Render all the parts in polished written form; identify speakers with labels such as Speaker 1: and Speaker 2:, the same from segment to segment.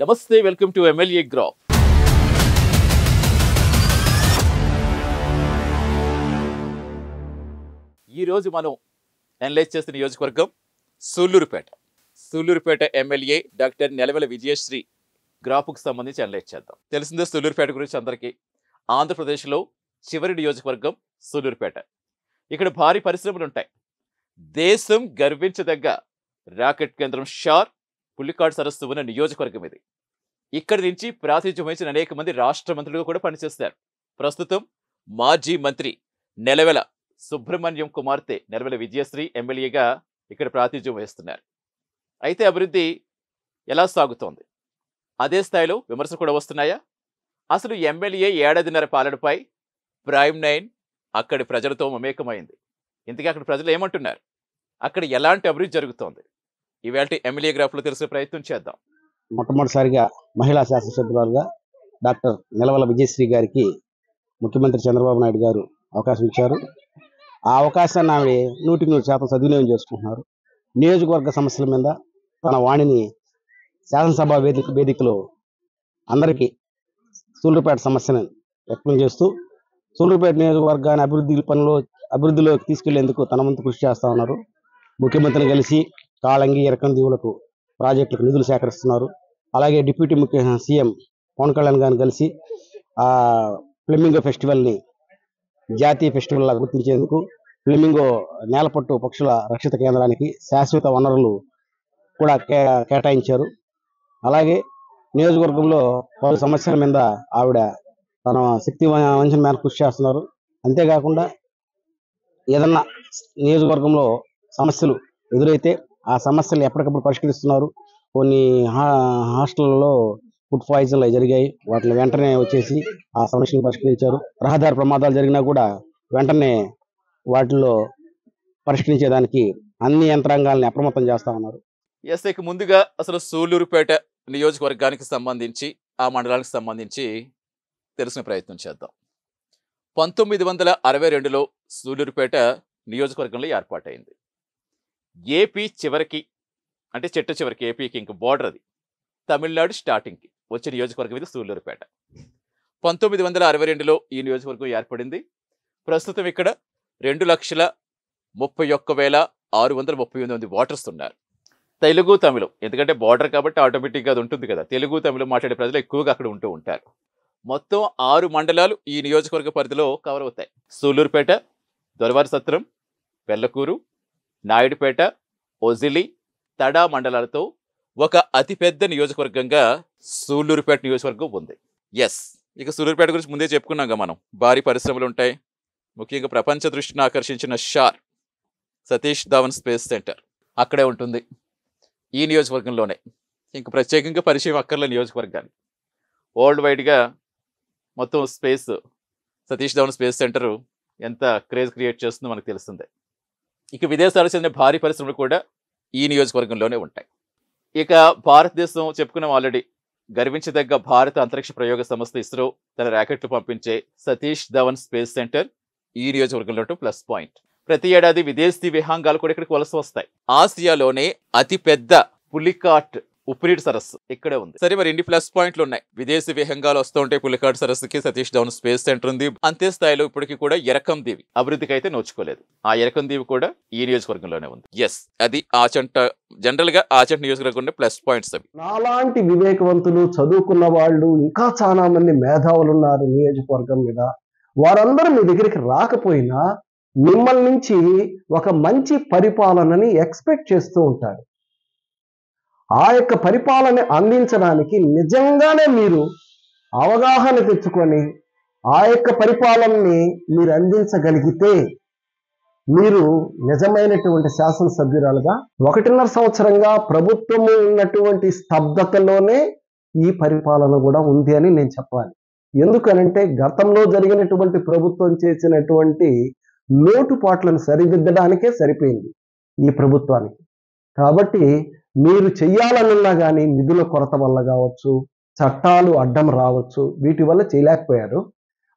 Speaker 1: నమస్తే, welcome to MLA graph. ఈరోజు మనం అనలైజ్ చేస్తున్న నియోజకవర్గం సూళ్లూరుపేట. సూళ్లూరుపేట ఎమ్మెల్యే డాక్టర్ నెలవెల విజయశ్రీ గ్రాఫ్కు సంబంధించి అనలైజ్ చేద్దాం. తెలిసిందే సూళ్లూరుపేట గురించి అందరికీ. ఆంధ్రప్రదేశ్లో చివరి నియోజకవర్గం సూళ్లూరుపేట. ఇక్కడ భారీ పరిశ్రమలు ఉంటాయి. దేశం గర్వించదగ్గ రాకెట్ కేంద్రం షార్, పులికాట్ సరస్సు ఉన్న నియోజకవర్గం ఇది. ఇక్కడి నుంచి ప్రాతినిధ్యం వహించిన అనేక మంది రాష్ట్ర మంత్రులుగా కూడా పనిచేస్తారు. ప్రస్తుతం మాజీ మంత్రి నెలవెల సుబ్రహ్మణ్యం కుమార్తె నెలవెల విజయశ్రీ ఎమ్మెల్యేగా ఇక్కడ ప్రాతినిధ్యం వహిస్తున్నారు. అయితే అభివృద్ధి ఎలా సాగుతోంది? అదే స్థాయిలో విమర్శలు కూడా వస్తున్నాయా? అసలు ఎమ్మెల్యే ఏడాదిన్నర పాలనపై ప్రైమ్ 9 అక్కడి ప్రజలతో మమేకమైంది. ఇంతకీ అక్కడ ప్రజలు ఏమంటున్నారు? అక్కడ ఎలాంటి అభివృద్ధి జరుగుతోంది? ఇవాళ ఎమ్మెల్యే గ్రాఫ్లో తెలిసే ప్రయత్నం చేద్దాం.
Speaker 2: మొట్టమొదటిసారిగా మహిళా శాసనసభ్యురాలుగా డాక్టర్ నెలవెల విజయశ్రీ గారికి ముఖ్యమంత్రి చంద్రబాబు నాయుడు గారు అవకాశం ఇచ్చారు. ఆ అవకాశాన్ని ఆవిడ 100% సద్వినియోగం చేసుకుంటున్నారు. నియోజకవర్గ సమస్యల మీద తన వాణిని శాసనసభ వేదికలో అందరికీ సూళ్లూరుపేట సమస్యను వ్యక్తం చేస్తూ సూళ్లూరుపేట నియోజకవర్గాన్ని అభివృద్ధిలోకి తీసుకెళ్లేందుకు తన వంతు కృషి చేస్తా ఉన్నారు. ముఖ్యమంత్రిని కలిసి కాళంగి, ఎరకం దీవులకు ప్రాజెక్టులకు నిధులు సేకరిస్తున్నారు. అలాగే డిప్యూటీ సీఎం పవన్ కళ్యాణ్ గారిని కలిసి ఫ్లెమింగో ఫెస్టివల్ని జాతీయ ఫెస్టివల్ లాగా గుర్తించేందుకు ఫ్లెమింగో నేలపట్టు పక్షుల రక్షిత కేంద్రానికి శాశ్వత వనరులు కూడా కేటాయించారు. అలాగే నియోజకవర్గంలో పలు సమస్యల మీద ఆవిడ తన శక్తి వంచన మీద కృషి చేస్తున్నారు. అంతేకాకుండా ఏదన్నా నియోజకవర్గంలో సమస్యలు ఎదురైతే ఆ సమస్యలు ఎప్పటికప్పుడు పరిష్కరిస్తున్నారు. కొన్ని హాస్టళ్లలో ఫుడ్ పాయిజన్లు జరిగాయి. వాటిని వెంటనే వచ్చేసి ఆ సమస్యను పరిష్కరించారు. రహదారి ప్రమాదాలు జరిగినా కూడా వెంటనే వాటిలో పరిష్కరించేదానికి అన్ని యంత్రాంగాల్ని అప్రమత్తం చేస్తా ఉన్నారు.
Speaker 1: ఇక ముందుగా అసలు సూళ్లూరుపేట నియోజకవర్గానికి సంబంధించి, ఆ మండలానికి సంబంధించి తెలిసిన ప్రయత్నం చేద్దాం. 1962లో సూళ్లూరుపేట నియోజకవర్గంలో ఏర్పాటైంది. ఏపీ చివరికి, అంటే చెట్ట చివరికి, ఏపీకి ఇంక బోర్డర్ అది, తమిళనాడు స్టార్టింగ్కి వచ్చే నియోజకవర్గం ఇది సూళ్లూరుపేట. 1962లో ఈ నియోజకవర్గం ఏర్పడింది. ప్రస్తుతం ఇక్కడ 2,31,638 ఓటర్స్ ఉన్నారు. తెలుగు, తమిళం, ఎందుకంటే బోర్డర్ కాబట్టి ఆటోమేటిక్గా అది ఉంటుంది కదా. తెలుగు, తమిళం మాట్లాడే ప్రజలు ఎక్కువగా అక్కడ ఉంటూ ఉంటారు. మొత్తం 6 మండలాలు ఈ నియోజకవర్గ పరిధిలో కవర్ అవుతాయి. సూళ్లూరుపేట, దొరవారి సత్రం, పెళ్లకూరు, నాయుడుపేట, ఒజిలి, తడా మండలాలతో ఒక అతిపెద్ద నియోజకవర్గంగా సూళ్లూరుపేట నియోజకవర్గం ఉంది. ఇక సూళ్లూరుపేట గురించి ముందే చెప్పుకున్నాం మనం. భారీ పరిశ్రమలు ఉంటాయి. ముఖ్యంగా ప్రపంచ దృష్టిని ఆకర్షించిన షార్, సతీష్ ధావన్ స్పేస్ సెంటర్ అక్కడే ఉంటుంది, ఈ నియోజకవర్గంలోనే. ఇంక ప్రత్యేకంగా పరిచయం అక్కర్లే నియోజకవర్గాన్ని. వరల్డ్ వైడ్గా మొత్తం space, Satish Dhawan space centre ఎంత క్రేజ్ క్రియేట్ చేస్తుందో మనకు తెలుస్తుంది. ఇక విదేశాలకు చెందిన భారీ పరిశ్రమలు కూడా ఈ నియోజకవర్గంలోనే ఉంటాయి. ఇక భారతదేశం చెప్పుకున్నాం ఆల్రెడీ. గర్వించదగ్గ భారత అంతరిక్ష ప్రయోగ సంస్థ ఇస్రో తన ర్యాకెట్లు పంపించే సతీష్ ధావన్ స్పేస్ సెంటర్ ఈ నియోజకవర్గంలో ప్లస్ పాయింట్. ప్రతి ఏడాది విదేశీ విహంగాలు కూడా ఇక్కడికి వలస వస్తాయి. ఆసియాలోనే అతిపెద్ద పులికాట్ ఉప్పునీటి సరస్సు ఇక్కడే ఉంది. సరే, మరి ఇన్ని ప్లస్ పాయింట్లు ఉన్నాయి. విదేశీ విహంగాలు వస్తూ ఉంటాయి పులికాట్ సరస్సుకి, సతీష్ ధావన్ స్పేస్ సెంటర్ ఉంది. అంతే స్థాయిలో ఇప్పటికీ కూడా ఎరకం దీవి అభివృద్ధికి అయితే నోచుకోలేదు. ఆ ఎరకం దీవి కూడా ఈ నియోజకవర్గంలోనే ఉంది. అది ఆచంట, జనరల్ గా ఆచంట నియోజకవర్గం ప్లస్ పాయింట్స్ అవి.
Speaker 3: నాలాంటి వివేకవంతులు, చదువుకున్న వాళ్ళు, ఇంకా చాలా మంది మేధావులు ఉన్నారు నియోజకవర్గం మీద. వారందరూ మీ దగ్గరికి రాకపోయినా మిమ్మల్ని నుంచి ఒక మంచి పరిపాలనని ఎక్స్పెక్ట్ చేస్తూ ఉంటారు. ఆ యొక్క పరిపాలన అందించడానికి నిజంగానే మీరు అవగాహన తెచ్చుకొని ఆ యొక్క పరిపాలనని మీరు అందించగలిగితే మీరు నిజమైనటువంటి శాసనసభ్యురాలుగా 1.5 సంవత్సరంగా ప్రభుత్వము ఉన్నటువంటి స్తబ్దతలోనే ఈ పరిపాలన కూడా ఉంది అని నేను చెప్పాలి. ఎందుకనంటే గతంలో జరిగినటువంటి ప్రభుత్వం చేసినటువంటి లోటుపాట్లను సరిదిద్దడానికే సరిపోయింది ఈ ప్రభుత్వానికి. కాబట్టి మీరు చెయ్యాలనున్నా కానీ నిధుల కొరత వల్ల కావచ్చు, చట్టాలు అడ్డం రావచ్చు, వీటి వల్ల చేయలేకపోయారు.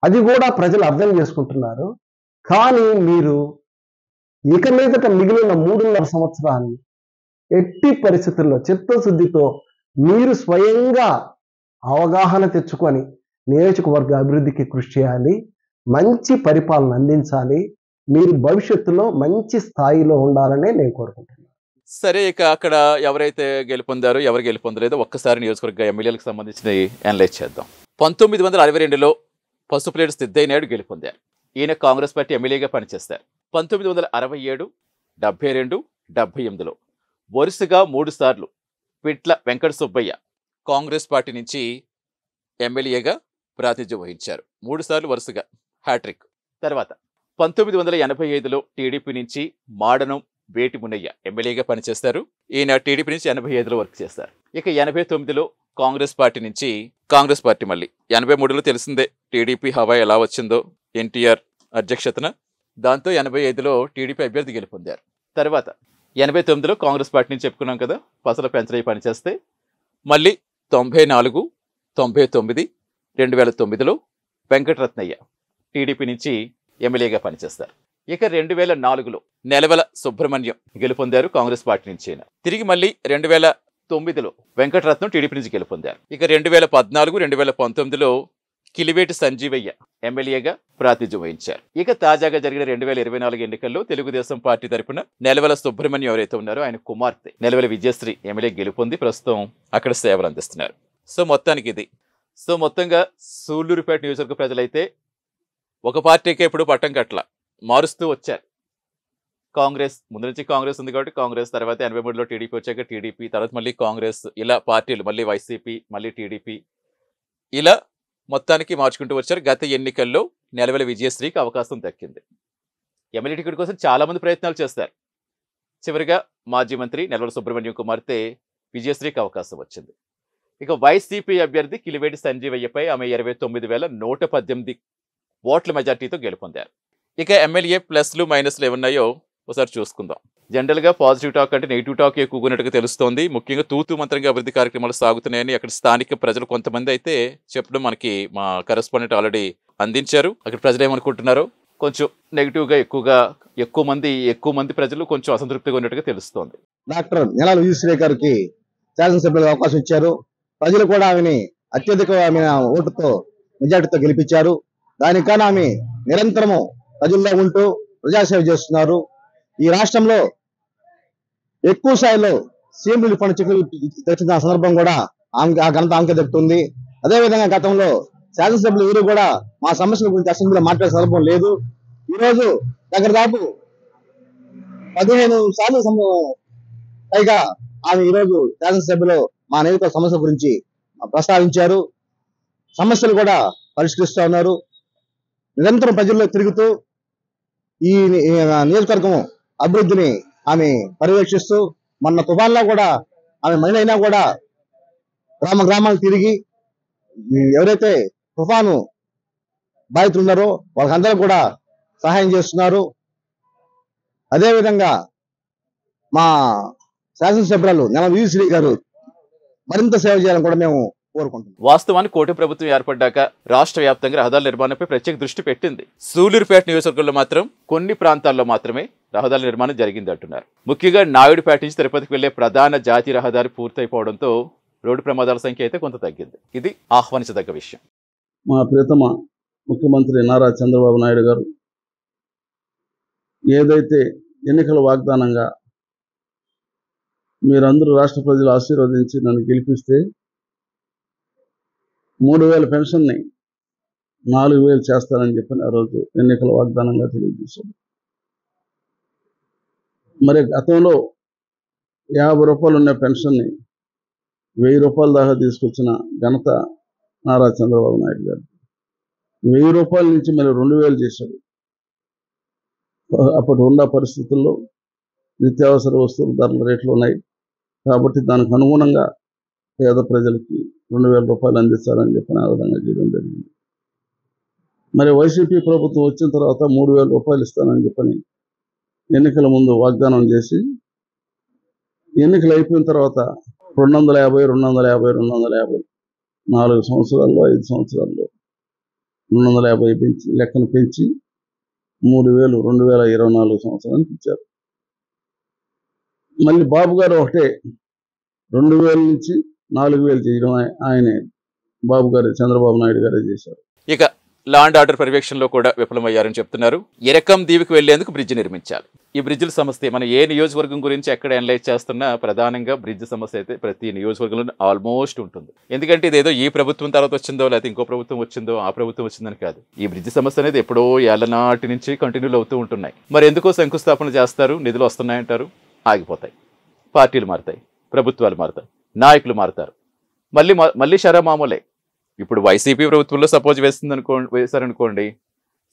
Speaker 3: అది కూడా ప్రజలు అర్థం చేసుకుంటున్నారు. కానీ మీరు ఇక మీదట మిగిలిన 3.5 సంవత్సరాన్ని ఎట్టి పరిస్థితుల్లో చిత్తశుద్ధితో మీరు స్వయంగా అవగాహన తెచ్చుకొని నియోజకవర్గ అభివృద్ధికి కృషి చేయాలి, మంచి పరిపాలన అందించాలి, మీరు భవిష్యత్తులో మంచి స్థాయిలో ఉండాలనే నేను కోరుకుంటున్నాను.
Speaker 1: సరే, ఇక అక్కడ ఎవరైతే గెలుపొందారో ఎవరు గెలుపొందలేదో ఒక్కసారి నియోజకవర్గ ఎమ్మెల్యేలకు సంబంధించిన అనలైజ్ చేద్దాం. 1962లో పసుపులేడు సిద్ధయ్య నాయుడు గెలుపొందారు. ఈయన కాంగ్రెస్ పార్టీ ఎమ్మెల్యేగా పనిచేస్తారు. 1967, 72, 78లో వరుసగా 3 సార్లు పిట్ల వెంకట సుబ్బయ్య కాంగ్రెస్ పార్టీ నుంచి ఎమ్మెల్యేగా ప్రాతినిధ్యం వహించారు. 3 సార్లు వరుసగా హ్యాట్రిక్. తర్వాత 1985లో టీడీపీ నుంచి మాడనం వేటి మునయ్య ఎమ్మెల్యేగా పనిచేస్తారు. ఈయన టీడీపీ నుంచి 85లో వర్క్ చేస్తారు. ఇక 89లో కాంగ్రెస్ పార్టీ నుంచి కాంగ్రెస్ పార్టీ మళ్ళీ 83లో తెలిసిందే టీడీపీ హవా ఎలా వచ్చిందో ఎన్టీఆర్ అధ్యక్షతన. దాంతో 85లో టీడీపీ అభ్యర్థి గెలుపొందారు. తర్వాత 89లో కాంగ్రెస్ పార్టీ నుంచి చెప్పుకున్నాం కదా, పసల పెంచరయ్య పనిచేస్తే మళ్ళీ 94, 99, 2009లో వెంకటరత్నయ్య టీడీపీ నుంచి ఎమ్మెల్యేగా పనిచేస్తారు. ఇక 2004లో నెలవల సుబ్రహ్మణ్యం గెలుపొందారు కాంగ్రెస్ పార్టీ నుంచి. తిరిగి మళ్ళీ 2009లో వెంకటరత్నం టీడీపీ నుంచి గెలుపొందారు. ఇక 2014, 2019లో కిలివేటి సంజీవయ్య ఎమ్మెల్యేగా ప్రాతినిధ్యం వహించారు. ఇక తాజాగా జరిగిన 2024 ఎన్నికల్లో తెలుగుదేశం పార్టీ తరఫున నెలవల సుబ్రహ్మణ్యం ఎవరైతే ఉన్నారో ఆయన కుమార్తె నెలవల విజయశ్రీ ఎమ్మెల్యే గెలుపొంది ప్రస్తుతం అక్కడ సేవలు అందిస్తున్నారు. సో మొత్తానికి ఇది. సో మొత్తంగా సూళ్లూరుపేట నియోజకవర్గ ప్రజలైతే ఒక పార్టీకి ఎప్పుడు పట్టం కట్ల మారుస్తూ వచ్చారు. కాంగ్రెస్ ముందు నుంచి కాంగ్రెస్ ఉంది కాబట్టి కాంగ్రెస్, తర్వాత 83లో టీడీపీ వచ్చాక టీడీపీ, తర్వాత మళ్ళీ కాంగ్రెస్, ఇలా పార్టీలు మళ్ళీ వైసీపీ, మళ్ళీ టీడీపీ, ఇలా మొత్తానికి మార్చుకుంటూ వచ్చారు. గత ఎన్నికల్లో నెలవల విజయశ్రీకి అవకాశం దక్కింది. ఎమ్మెల్యే టికెట్ కోసం చాలా మంది ప్రయత్నాలు చేస్తారు. చివరిగా మాజీ మంత్రి నెలవల సుబ్రహ్మణ్యం కుమార్తె విజయశ్రీకి అవకాశం వచ్చింది. ఇక వైసీపీ అభ్యర్థి కిలివేటి సంజీవయ్యపై ఆమె 29,118 ఓట్ల మెజార్టీతో గెలుపొందారు. ఇక ఎమ్మెల్యే ప్లస్లు మైనస్లు ఏమున్నాయో ఒకసారి చూసుకుందాం. జనరల్గా పాజిటివ్ టాక్ అంటే నెగిటివ్ టాక్ ఎక్కువగా ఉన్నట్టుగా తెలుస్తోంది. ముఖ్యంగా తూతు మంత్రంగా అభివృద్ధి కార్యక్రమాలు సాగుతున్నాయని అక్కడ స్థానిక ప్రజలు కొంతమంది అయితే చెప్పడం మనకి మా కరెస్పాండెంట్ ఆల్రెడీ అందించారు. అక్కడ ప్రజలు ఏమనుకుంటున్నారో కొంచెం నెగిటివ్గా ఎక్కువ మంది ప్రజలు కొంచెం అసంతృప్తిగా ఉన్నట్టుగా తెలుస్తోంది.
Speaker 2: డాక్టర్ నెలవల విజయశ్రీ గారికి శాసనసభ్యులకు అవకాశం ఇచ్చారు. ప్రజలు కూడా ఆమెని అత్యధికమైన ఓటుతో మెజార్టీతో గెలిపించారు. దానికన్నా ఆమె నిరంతరము ప్రజల్లో ఉంటూ ప్రజాసేవ చేస్తున్నారు. ఈ రాష్ట్రంలో ఎక్కువ స్థాయిలో సీఎం రిలీఫ్ ఫండ్ చెక్కులు తెచ్చిన సందర్భం కూడా ఆమెకి ఆ ఘనత ఆమెకే దక్కుతుంది. అదేవిధంగా గతంలో శాసనసభ్యులు ఎవరు కూడా మా సమస్యల గురించి అసెంబ్లీలో మాట్లాడే సందర్భం లేదు. ఈరోజు దాదాపు 15 సార్లు పైగా ఆమె ఈరోజు శాసనసభ్యలో మా నియోజకవర్గ సమస్యల గురించి ప్రస్తావించారు. సమస్యలు కూడా పరిష్కరిస్తూ ఉన్నారు. నిరంతరం ప్రజల్లో తిరుగుతూ ఈ నియోజకవర్గం అభివృద్ధిని ఆమె పర్యవేక్షిస్తూ, మొన్న తుఫాన్లో కూడా ఆమె మహిళ అయినా కూడా గ్రామాలు తిరిగి ఎవరైతే తుఫాను బాధితులు ఉన్నారో వాళ్ళకందరూ కూడా సహాయం చేస్తున్నారు. అదేవిధంగా మా శాసనసభ్యురాలు నెలవల విజయశ్రీ గారు మరింత సేవ చేయాలని కూడా మేము కోరుకుంటున్నాం.
Speaker 1: వాస్తవానికి కూటమి ప్రభుత్వం ఏర్పడ్డాక రాష్ట్ర వ్యాప్తంగా రహదారుల నిర్మాణంపై ప్రత్యేక దృష్టి పెట్టింది. సూళ్లూరుపేట నియోజకవర్గంలో మాత్రం కొన్ని ప్రాంతాల్లో మాత్రమే రహదారుల నిర్మాణం జరిగింది అంటున్నారు. ముఖ్యంగా నాయుడుపేట నుంచి తిరుపతికి వెళ్లే ప్రధాన జాతీయ రహదారి పూర్తయిపోవడంతో రోడ్డు ప్రమాదాల సంఖ్య అయితే కొంత తగ్గింది. ఇది ఆహ్వానించదగ్గ విషయం.
Speaker 4: మా ప్రియతమ ముఖ్యమంత్రి నారా చంద్రబాబు నాయుడు గారు ఏదైతే ఎన్నికల వాగ్దానంగా మీరందరూ రాష్ట్ర ప్రజలు ఆశీర్వదించి నన్ను గెలిపిస్తే 3,000 పెన్షన్ని 4,000 చేస్తానని చెప్పిన ఆ రోజు ఎన్నికల వాగ్దానంగా తెలియజేశారు. మరి గతంలో 50 రూపాయలు ఉన్న పెన్షన్ని 1000 రూపాయల దాకా తీసుకొచ్చిన ఘనత నారా చంద్రబాబు నాయుడు గారు. 1000 రూపాయల నుంచి మళ్ళీ 2,000 చేశారు. అప్పటి ఉన్న పరిస్థితుల్లో నిత్యావసర వస్తువుల ధరల రేట్లు ఉన్నాయి కాబట్టి దానికి అనుగుణంగా పేద ప్రజలకి 2,000 రూపాయలు అందిస్తారని చెప్పిన ఆ విధంగా చేయడం జరిగింది. మరి వైసీపీ ప్రభుత్వం వచ్చిన తర్వాత 3,000 రూపాయలు ఇస్తానని చెప్పని ఎన్నికల ముందు వాగ్దానం చేసి ఎన్నికలు అయిపోయిన తర్వాత 250 4 సంవత్సరాల్లో 5 సంవత్సరాల్లో 250 పెంచి లెక్కను పెంచి 3,000 2024 సంవత్సరానికి ఇచ్చారు. మళ్ళీ బాబు గారు ఒకటే 2,000 నుంచి 4,000 చేయడం ఆయనే, బాబు గారు చంద్రబాబు నాయుడు గారే చేశారు.
Speaker 1: ఇక లా అండ్ ఆర్డర్ పర్యవేక్షణలో కూడా విఫలమయ్యారని చెప్తున్నారు. ఎరకం దీవికి వెళ్లేందుకు బ్రిడ్జ్ నిర్మించాలి. ఈ బ్రిడ్జిల సమస్య మనం ఏ నియోజకవర్గం గురించి ఎక్కడ అనలైజ్ చేస్తున్నా ప్రధానంగా బ్రిడ్జ్ సమస్య అయితే ప్రతి నియోజకవర్గంలో ఆల్మోస్ట్ ఉంటుంది. ఎందుకంటే ఇదేదో ఈ ప్రభుత్వం తర్వాత వచ్చిందో లేకపోతే ఇంకో ప్రభుత్వం వచ్చిందో ఆ ప్రభుత్వం వచ్చిందని కాదు. ఈ బ్రిడ్జ్ సమస్య అనేది ఎప్పుడో ఏళ్ల నాటి నుంచి కంటిన్యూలు అవుతూ ఉంటున్నాయి. మరి ఎందుకో శంకుస్థాపన చేస్తారు, నిధులు వస్తున్నాయంటారు, ఆగిపోతాయి. పార్టీలు మారుతాయి, ప్రభుత్వాలు మారుతాయి, నాయకులు మారుతారు, మళ్ళీ మామూలే. ఇప్పుడు వైసీపీ ప్రభుత్వంలో సపోజ్ వేశారనుకోండి,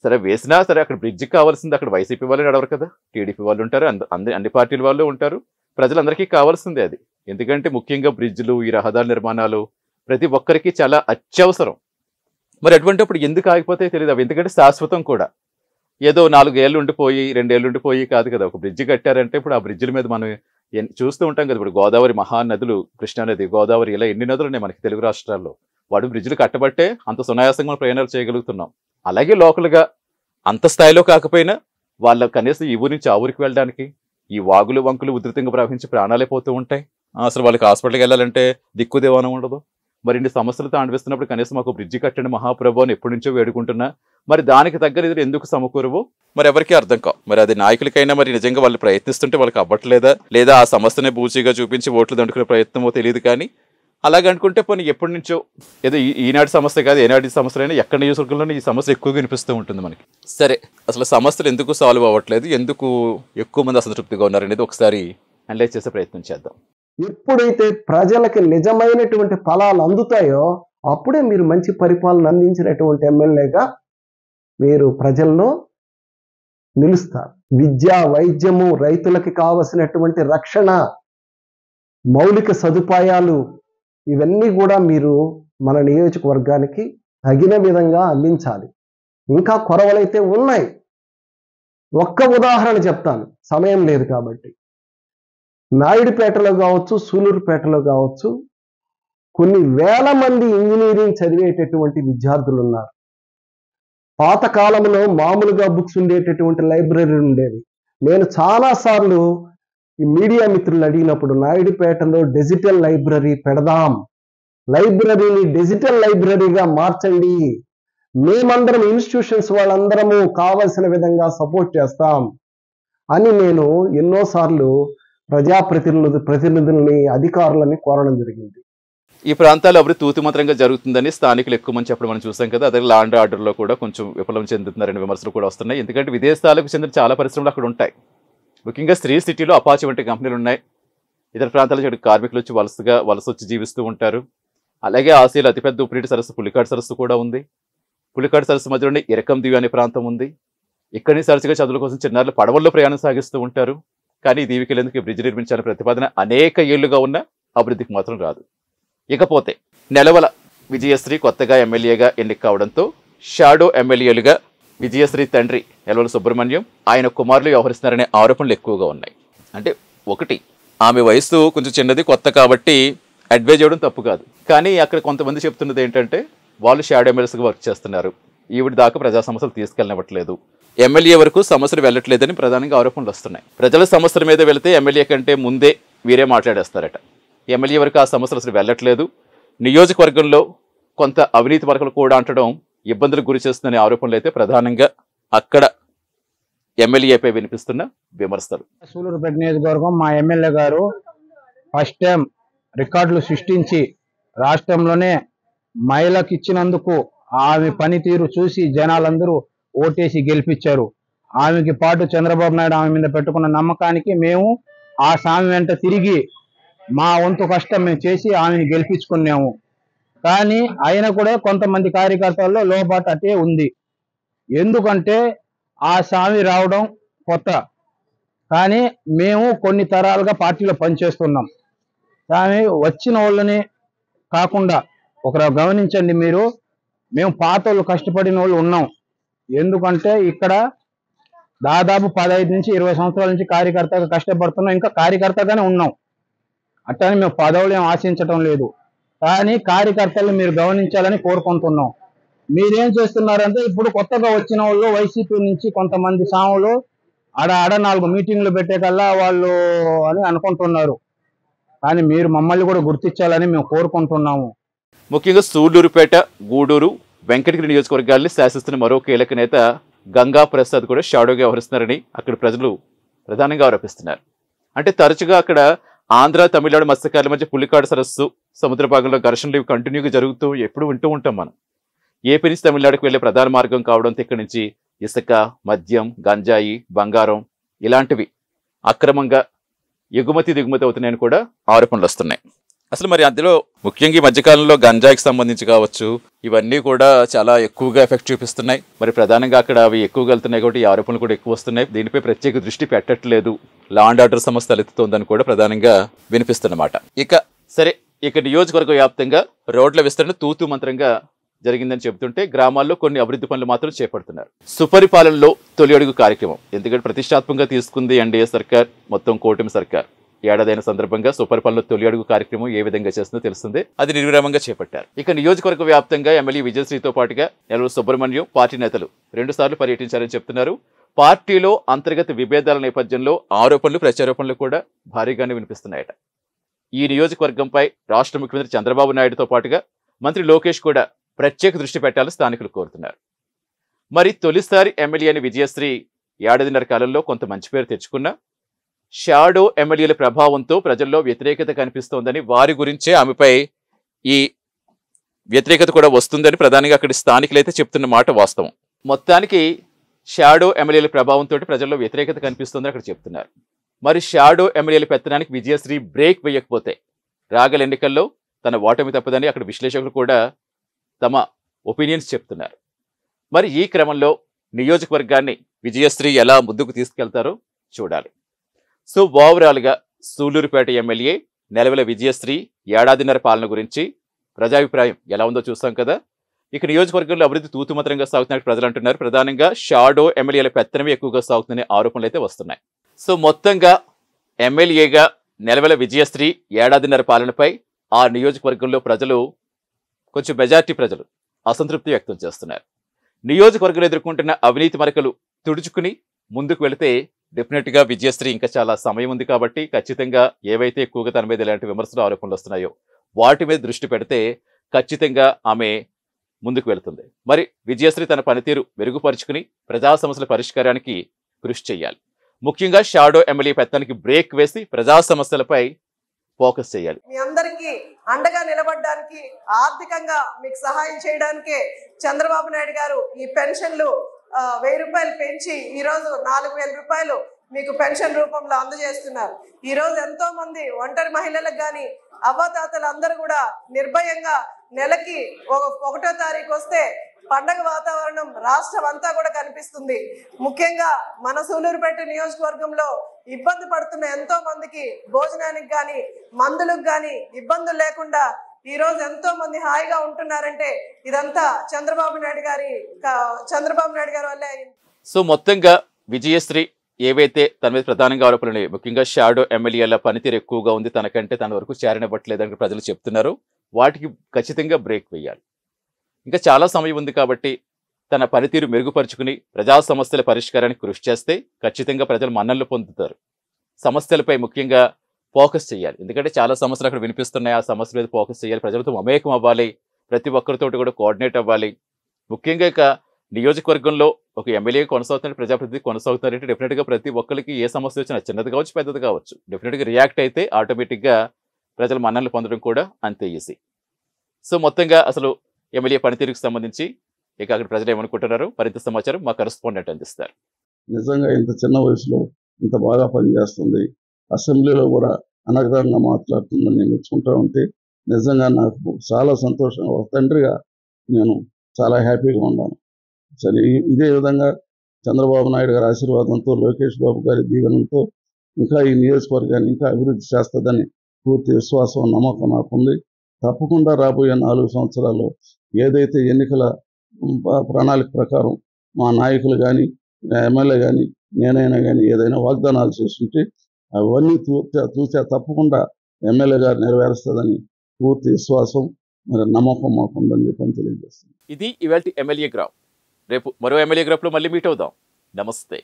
Speaker 1: సరే వేసినా సరే అక్కడ బ్రిడ్జికి కావాల్సింది అక్కడ వైసీపీ వాళ్ళు నడవరు కదా, టీడీపీ వాళ్ళు ఉంటారు, అన్ని పార్టీల వాళ్ళు ఉంటారు, ప్రజలందరికీ కావాల్సిందే అది. ఎందుకంటే ముఖ్యంగా బ్రిడ్జ్లు, ఈ రహదారి నిర్మాణాలు ప్రతి ఒక్కరికి చాలా అత్యవసరం. మరి అటువంటిప్పుడు ఎందుకు ఆగిపోతాయో తెలియదు అవి. ఎందుకంటే శాశ్వతం కూడా, ఏదో 4 ఏళ్ళు ఉండిపోయి 2 ఏళ్ళు ఉండిపోయి కాదు కదా. ఒక బ్రిడ్జ్ కట్టారంటే ఇప్పుడు ఆ బ్రిడ్జిల మీద మనం చూస్తూ ఉంటాం కదా. ఇప్పుడు గోదావరి మహానదులు, కృష్ణానది, గోదావరి, ఇలా ఎన్ని నదులు ఉన్నాయి మనకి తెలుగు రాష్ట్రాల్లో. వాడు బ్రిడ్జ్లు కట్టబట్టే అంత సునాయాసంగా ప్రయాణాలు చేయగలుగుతున్నాం. అలాగే లోకల్గా అంత స్థాయిలో కాకపోయినా వాళ్ళ కనీసం ఈ ఊరి నుంచి ఆ ఊరికి వెళ్ళడానికి ఈ వాగులు వంకులు ఉధృతంగా ప్రవహించి ప్రాణాలే పోతూ ఉంటాయి. అసలు వాళ్ళకి హాస్పిటల్కి వెళ్ళాలంటే దిక్కుదేవానం ఉండదు. మరి ఇన్ని సమస్యలతో అనిపిస్తున్నప్పుడు కనీసం మాకు బ్రిడ్జి కట్టండి మహాప్రభు అని ఎప్పటి నుంచో వేడుకుంటున్నా. మరి దానికి తగ్గ నిధులు ఎందుకు సమకూరవు మరి ఎవరికి అర్థం కావు. మరి అది నాయకులకైనా మరి నిజంగా వాళ్ళు ప్రయత్నిస్తుంటే వాళ్ళకి అవ్వట్లేదా, లేదా ఆ సమస్యనే బూచిగా చూపించి ఓట్లు దండుకునే ప్రయత్నమో తెలియదు. కానీ అలాగ అనుకుంటే పోనీ ఎప్పటి నుంచో ఏదో ఈనాటి సమస్య కాదు, ఏనాటి సమస్యలైనా ఎక్కడ నియోజకవర్గంలోనే ఈ సమస్య ఎక్కువగా వినిపిస్తూ ఉంటుంది మనకి. సరే, అసలు సమస్యలు ఎందుకు సాల్వ్ అవ్వట్లేదు, ఎందుకు ఎక్కువ మంది అసంతృప్తిగా ఉన్నారనేది ఒకసారి అనలైజ్ చేసే ప్రయత్నం చేద్దాం.
Speaker 3: ఎప్పుడైతే ప్రజలకి నిజమైనటువంటి ఫలాలు అందుతాయో అప్పుడే మీరు మంచి పరిపాలన అందించినటువంటి ఎమ్మెల్యేగా మీరు ప్రజల్లో నిలుస్తారు. విద్య, వైద్యము, రైతులకి కావలసినటువంటి రక్షణ, మౌలిక సదుపాయాలు, ఇవన్నీ కూడా మీరు మన నియోజకవర్గానికి తగిన విధంగా అందించాలి. ఇంకా కొరవలైతే ఉన్నాయి. ఒక్క ఉదాహరణ చెప్తాను, సమయం లేదు కాబట్టి. నాయుడుపేటలో కావచ్చు, సూలూరుపేటలో కావచ్చు, కొన్ని వేల మంది ఇంజనీరింగ్ చదివేటటువంటి విద్యార్థులు ఉన్నారు. పాతకాలంలో మామూలుగా బుక్స్ ఉండేటటువంటి లైబ్రరీ ఉండేవి. నేను చాలాసార్లు ఈ మీడియా మిత్రులు అడిగినప్పుడు నాయుడుపేటలో డిజిటల్ లైబ్రరీ పెడదాం, లైబ్రరీని డిజిటల్ లైబ్రరీగా మార్చండి, మేమందరం ఇన్స్టిట్యూషన్స్ వాళ్ళందరము కావలసిన విధంగా సపోర్ట్ చేస్తాం అని నేను ఎన్నోసార్లు ప్రతినిధుల్ని, అధికారులని కోరడం జరిగింది.
Speaker 1: ఈ ప్రాంతాల్లో అభివృద్ధి తూతుమంత్రంగా జరుగుతుందని స్థానికులు ఎక్కువ మంది చెప్పడం మనం చూసాం కదా. అదే లా అండ్ ఆర్డర్లో కూడా కొంచెం విఫలం చెందుతున్నారనే విమర్శలు కూడా వస్తున్నాయి. ఎందుకంటే విదేశాలకు చెందిన చాలా పరిశ్రమలు అక్కడ ఉంటాయి. ముఖ్యంగా శ్రీ సిటీలో అపాచీ వంటి కంపెనీలు ఉన్నాయి. ఇతర ప్రాంతాల నుంచి కార్మికులు వచ్చి వలస వచ్చి జీవిస్తూ ఉంటారు. అలాగే ఆసియాలో అతిపెద్ద ఉప్పునీటి సరస్సు పులికాట్ సరస్సు కూడా ఉంది. పులికాట్ సరస్సు మధ్యలోనే ఎరకం దీవి అనే ప్రాంతం ఉంది. ఇక్కడి నుంచి తరచుగా చదువుల కోసం చిన్నారులు పడవల్లో ప్రయాణం సాగిస్తూ ఉంటారు. కానీ దీవికి వెళ్ళేందుకు బ్రిడ్జ్ నిర్మించాలని ప్రతిపాదన అనేక ఏళ్లుగా ఉన్న అభివృద్ధికి మాత్రం రాదు. ఇకపోతే నెలవల విజయశ్రీ కొత్తగా ఎమ్మెల్యేగా ఎన్నిక కావడంతో షాడో ఎమ్మెల్యేలుగా విజయశ్రీ తండ్రి నెలవల సుబ్రహ్మణ్యం, ఆయన కుమారులు వ్యవహరిస్తున్నారనే ఆరోపణలు ఎక్కువగా ఉన్నాయి. అంటే ఒకటి, ఆమె వయసు కొంచెం చిన్నది, కొత్త కాబట్టి అడ్వైజ్ చేయడం తప్పు కాదు. కానీ అక్కడ కొంతమంది చెప్తున్నది ఏంటంటే వాళ్ళు షాడో ఎమ్మెల్యేస్గా వర్క్ చేస్తున్నారు, ఈవిడ దాకా ప్రజా సమస్యలు తీసుకెళ్ళనివ్వట్లేదు, ఎమ్మెల్యే వరకు సమస్యలు వెళ్ళట్లేదని ప్రధానంగా ఆరోపణలు వస్తున్నాయి. ప్రజల సమస్యల మీద వెళితే ఎమ్మెల్యే కంటే ముందే వీరే మాట్లాడేస్తారట. ఎమ్మెల్యే వరకు ఆ సమస్యలు అసలు వెళ్ళట్లేదు, నియోజకవర్గంలో కొంత అవినీతి వర్గాలు కూడా అంటడం ఇబ్బందులకు గురి చేస్తుందనే ఆరోపణలు అయితే ప్రధానంగా అక్కడ ఎమ్మెల్యేపై వినిపిస్తున్న విమర్శలు.
Speaker 5: సూలూరుపేట నియోజకవర్గం మా ఎమ్మెల్యే గారు ఫస్ట్ టైం రికార్డులు సృష్టించి రాష్ట్రంలోనే మహిళకి ఇచ్చినందుకు ఆమె పనితీరు చూసి జనాలందరూ ఓటేసి గెలిపించారు. ఆమెకి పాటు చంద్రబాబు నాయుడు ఆమె మీద పెట్టుకున్న నమ్మకానికి మేము ఆ స్వామి వెంట తిరిగి మా వంతు కష్టం మేము చేసి ఆమెను గెలిపించుకున్నాము. కానీ అయినా కూడా కొంతమంది కార్యకర్తల్లో లోపాటు అటే ఉంది. ఎందుకంటే ఆ స్వామి రావడం కొత్త, కానీ మేము కొన్ని తరాలుగా పార్టీలో పనిచేస్తున్నాం. స్వామి వచ్చిన వాళ్ళని కాకుండా ఒకరు గమనించండి మీరు, మేము పాత వాళ్ళు కష్టపడిన వాళ్ళు ఉన్నాం. ఎందుకంటే ఇక్కడ దాదాపు 15 నుంచి 20 సంవత్సరాల నుంచి కార్యకర్తగా కష్టపడుతున్నాం, ఇంకా కార్యకర్తగానే ఉన్నాం. అట్టని మేము పదవులు ఏం ఆశించటం లేదు, కానీ కార్యకర్తలు మీరు గమనించాలని కోరుకుంటున్నాం. మీరేం చేస్తున్నారంటే ఇప్పుడు కొత్తగా వచ్చిన వాళ్ళు వైసీపీ నుంచి కొంతమంది సాములు ఆడ 4 మీటింగ్లు పెట్టే కల్లా వాళ్ళు అని అనుకుంటున్నారు. కానీ మీరు మమ్మల్ని కూడా గుర్తించాలని మేము కోరుకుంటున్నాము.
Speaker 1: ముఖ్యంగా సూళ్లూరుపేట, గూడూరు, వెంకటగిరి నియోజకవర్గాల్ని శాసిస్తున్న మరో కీలక నేత గంగా ప్రసాద్ కూడా షాడోగా వ్యవహరిస్తున్నారని అక్కడ ప్రజలు ప్రధానంగా ఆరోపిస్తున్నారు. అంటే తరచుగా అక్కడ ఆంధ్ర, తమిళనాడు మత్స్యకారుల మధ్య పులికాడు సరస్సు, సముద్ర భాగంలో ఘర్షణలు ఇవి కంటిన్యూగా జరుగుతూ ఎప్పుడు వింటూ ఉంటాం మనం. ఏపీ నుంచి తమిళనాడుకు వెళ్లే ప్రధాన మార్గం కావడంతో ఇక్కడి నుంచి ఇసుక, మద్యం, గంజాయి, బంగారం ఇలాంటివి అక్రమంగా ఎగుమతి దిగుమతి అవుతున్నాయని కూడా ఆరోపణలు వస్తున్నాయి. అసలు మరి అందులో ముఖ్యంగా ఈ మధ్యకాలంలో గంజాయికి సంబంధించి కావచ్చు, ఇవన్నీ కూడా చాలా ఎక్కువగా ఎఫెక్ట్ చూపిస్తున్నాయి. మరి ప్రధానంగా అక్కడ అవి ఎక్కువగా వెళ్తున్నాయి కాబట్టి ఈ ఆరోపణలు కూడా ఎక్కువ వస్తున్నాయి. దీనిపై ప్రత్యేక దృష్టి పెట్టట్లేదు, లా అండ్ ఆర్డర్ సమస్య తలెత్తుతోందని కూడా ప్రధానంగా వినిపిస్తున్నమాట. ఇక నియోజకవర్గ వ్యాప్తంగా రోడ్ల విస్తరణ తూతు మంత్రంగా జరిగిందని చెబుతుంటే గ్రామాల్లో కొన్ని అభివృద్ధి పనులు మాత్రం చేపడుతున్నారు. సుపరిపాలనలో తొలి అడుగు కార్యక్రమం ఎందుకంటే ప్రతిష్టాత్మకంగా తీసుకుంది ఎన్డీఏ సర్కార్, మొత్తం కూటమి సర్కార్. ఏడాదైన సందర్భంగా సుపరిపాలనలో తొలి అడుగు కార్యక్రమం ఏ విధంగా చేస్తుందో తెలుస్తుంది. అది నిర్విరామంగా చేపట్టారు. ఇక నియోజకవర్గ వ్యాప్తంగా ఎమ్మెల్యే విజయశ్రీతో పాటుగా నెలూరు సుబ్రహ్మణ్యం పార్టీ నేతలు 2 సార్లు పర్యటించారని చెప్తున్నారు. పార్టీలో అంతర్గత విభేదాల నేపథ్యంలో ఆరోపణలు, ప్రత్యారోపణలు కూడా భారీగానే వినిపిస్తున్నాయట. ఈ నియోజకవర్గంపై రాష్ట్ర ముఖ్యమంత్రి చంద్రబాబు నాయుడుతో పాటుగా మంత్రి లోకేష్ కూడా ప్రత్యేక దృష్టి పెట్టాలని స్థానికులు కోరుతున్నారు. మరి తొలిసారి ఎమ్మెల్యే అని విజయశ్రీ ఏడాదిన్నర కాలంలో కొంత మంచి పేరు తెచ్చుకున్నా షాడో ఎమ్మెల్యేల ప్రభావంతో ప్రజల్లో వ్యతిరేకత కనిపిస్తోందని, వారి గురించే ఆమెపై ఈ వ్యతిరేకత కూడా వస్తుందని ప్రధానంగా అక్కడి స్థానికులైతే చెప్తున్న మాట వాస్తవం. మొత్తానికి షాడో ఎమ్మెల్యేల ప్రభావంతో ప్రజల్లో వ్యతిరేకత కనిపిస్తోందని అక్కడ చెప్తున్నారు. మరి షాడో ఎమ్మెల్యేల పెత్తనానికి విజయశ్రీ బ్రేక్ వేయకపోతే రాగల ఎన్నికల్లో తన ఓటమి తప్పదని అక్కడ విశ్లేషకులు కూడా తమ ఒపీనియన్స్ చెప్తున్నారు. మరి ఈ క్రమంలో నియోజకవర్గాన్ని విజయశ్రీ ఎలా ముందుకు తీసుకెళ్తారో చూడాలి. సో ఓవరాల్గా సూళ్లూరుపేట ఎమ్మెల్యే నెలవెల విజయశ్రీ ఏడాదిన్నర పాలన గురించి ప్రజాభిప్రాయం ఎలా ఉందో చూస్తాం కదా. ఇక నియోజకవర్గంలో అభివృద్ధి తూతుమంత్రంగా సాగుతున్నట్టు ప్రజలు అంటున్నారు. ప్రధానంగా షాడో ఎమ్మెల్యేల పెత్తనమే ఎక్కువగా సాగుతుందనే ఆరోపణలు అయితే వస్తున్నాయి. సో మొత్తంగా ఎమ్మెల్యేగా నెలవెల విజయశ్రీ ఏడాదిన్నర పాలనపై ఆ నియోజకవర్గంలో ప్రజలు, కొంచెం మెజార్టీ ప్రజలు అసంతృప్తి వ్యక్తం చేస్తున్నారు. నియోజకవర్గంలో ఎదుర్కొంటున్న అవినీతి మరకలు తుడుచుకుని ముందుకు వెళితే డెఫినెట్గా విజయశ్రీ ఇంకా చాలా సమయం ఉంది కాబట్టి ఖచ్చితంగా ఏవైతే ఎక్కువగా తన మీద ఇలాంటి విమర్శలు, ఆరోపణలు వస్తున్నాయో వాటి మీద దృష్టి పెడితే ఖచ్చితంగా ఆమె ముందుకు వెళుతుంది. మరి విజయశ్రీ తన పనితీరు మెరుగుపరుచుకుని ప్రజా సమస్యల పరిష్కారానికి కృషి చేయాలి. ముఖ్యంగా షాడో ఎమ్మెల్యే పెత్తనానికి బ్రేక్ వేసి ప్రజా సమస్యలపై ఫోకస్ చేయాలి.
Speaker 6: మీ అందరికీ అండగా నిలబడడానికి, ఆర్థికంగా మీకు సహాయం చేయడానికే చంద్రబాబు నాయుడు గారు ఈ పెన్షన్లు 1000 రూపాయలు పెంచి ఈరోజు 4000 రూపాయలు మీకు పెన్షన్ రూపంలో అందజేస్తున్నారు. ఈరోజు ఎంతో మంది ఒంటరి మహిళలకు కానీ అవ్వతాతలు అందరూ కూడా నిర్భయంగా నెలకి 1వ తారీఖు వస్తే పండగ వాతావరణం రాష్ట్రం అంతా కూడా కనిపిస్తుంది. ముఖ్యంగా మన సూళ్లూరుపేట నియోజకవర్గంలో ఇబ్బంది పడుతున్న ఎంతో మందికి భోజనానికి కానీ మందులకు కానీ ఇబ్బందులు లేకుండా ఈ రోజు ఎంతో మంది హాయిగా ఉంటున్నారంటే ఇదంతా చంద్రబాబు నాయుడు గారి వల్లే అయింది.
Speaker 1: సో మొత్తంగా విజయశ్రీ ఏవైతే తన మీద ప్రధానంగా ఆరోపణలు, ముఖ్యంగా షాడో ఎమ్మెల్యేల పనితీరు ఎక్కువగా ఉంది, తనకంటే తన వరకు చేరనివ్వట్లేదని ప్రజలు చెప్తున్నారు. వాటికి ఖచ్చితంగా బ్రేక్ వేయాలి. ఇంకా చాలా సమయం ఉంది కాబట్టి తన పనితీరు మెరుగుపరుచుకుని ప్రజా సమస్యల పరిష్కారానికి కృషి చేస్తే ఖచ్చితంగా ప్రజలు మన్ననలు పొందుతారు. సమస్యలపై ముఖ్యంగా ఫోకస్ చేయాలి. ఎందుకంటే చాలా సమస్యలు అక్కడ వినిపిస్తున్నాయి. ఆ సమస్యల మీద ఫోకస్ చేయాలి. ప్రజలతో మమేకం అవ్వాలి. ప్రతి ఒక్కరితో కూడా కోఆర్డినేట్ అవ్వాలి. ముఖ్యంగా ఇక నియోజకవర్గంలో ఒక ఎమ్మెల్యే కొనసాగుతున్నట్టు, ప్రజాప్రతినిధి కొనసాగుతున్నారంటే డెఫినెట్గా ప్రతి ఒక్కరికి ఏ సమస్య వచ్చినా చిన్నది కావచ్చు, పెద్దది కావచ్చు, డెఫినెట్గా రియాక్ట్ అయితే ఆటోమేటిక్గా ప్రజలు మన్ననలు పొందడం కూడా అంతే ఈజీ. సో మొత్తంగా అసలు ఎమ్మెల్యే పనితీరుకు సంబంధించి ఇక అక్కడ ప్రజలు ఏమనుకుంటున్నారు, మరింత సమాచారం మా కరెస్పాండెంట్ అందిస్తారు.
Speaker 4: నిజంగా ఇంత చిన్న వయసులో ఇంత బాగా పనిచేస్తుంది, అసెంబ్లీలో కూడా అనర్గళంగా మాట్లాడుతుందని నేను మెచ్చుకుంటా ఉంటే నిజంగా నాకు చాలా సంతోషంగా, ఒక తండ్రిగా నేను చాలా హ్యాపీగా ఉన్నాను. సరే, ఇదే విధంగా చంద్రబాబు నాయుడు గారి ఆశీర్వాదంతో, లోకేష్ బాబు గారి దీవెనంతో ఇంకా ఈ నియోజకవర్గాన్ని ఇంకా అభివృద్ధి చేస్తుందని పూర్తి విశ్వాసం, నమ్మకం నాకుంది. తప్పకుండా రాబోయే 4 సంవత్సరాల్లో ఏదైతే ఎన్నికల ప్రణాళిక ప్రకారం మా నాయకులు కానీ, ఎమ్మెల్యే కానీ, నేనైనా కానీ ఏదైనా వాగ్దానాలు చేస్తుంటే అవన్నీ చూసే తప్పకుండా ఎమ్మెల్యే గారు నెరవేరుస్తుందని పూర్తి విశ్వాసం, మరి నమ్మకం మాకుందని చెప్పని తెలియజేస్తుంది.
Speaker 1: ఇది ఇవాల్టి ఎమ్మెల్యే గ్రాఫ్. రేపు మరో ఎమ్మెల్యే గ్రాఫ్లో మళ్ళీ మీట్ అవుదాం. నమస్తే.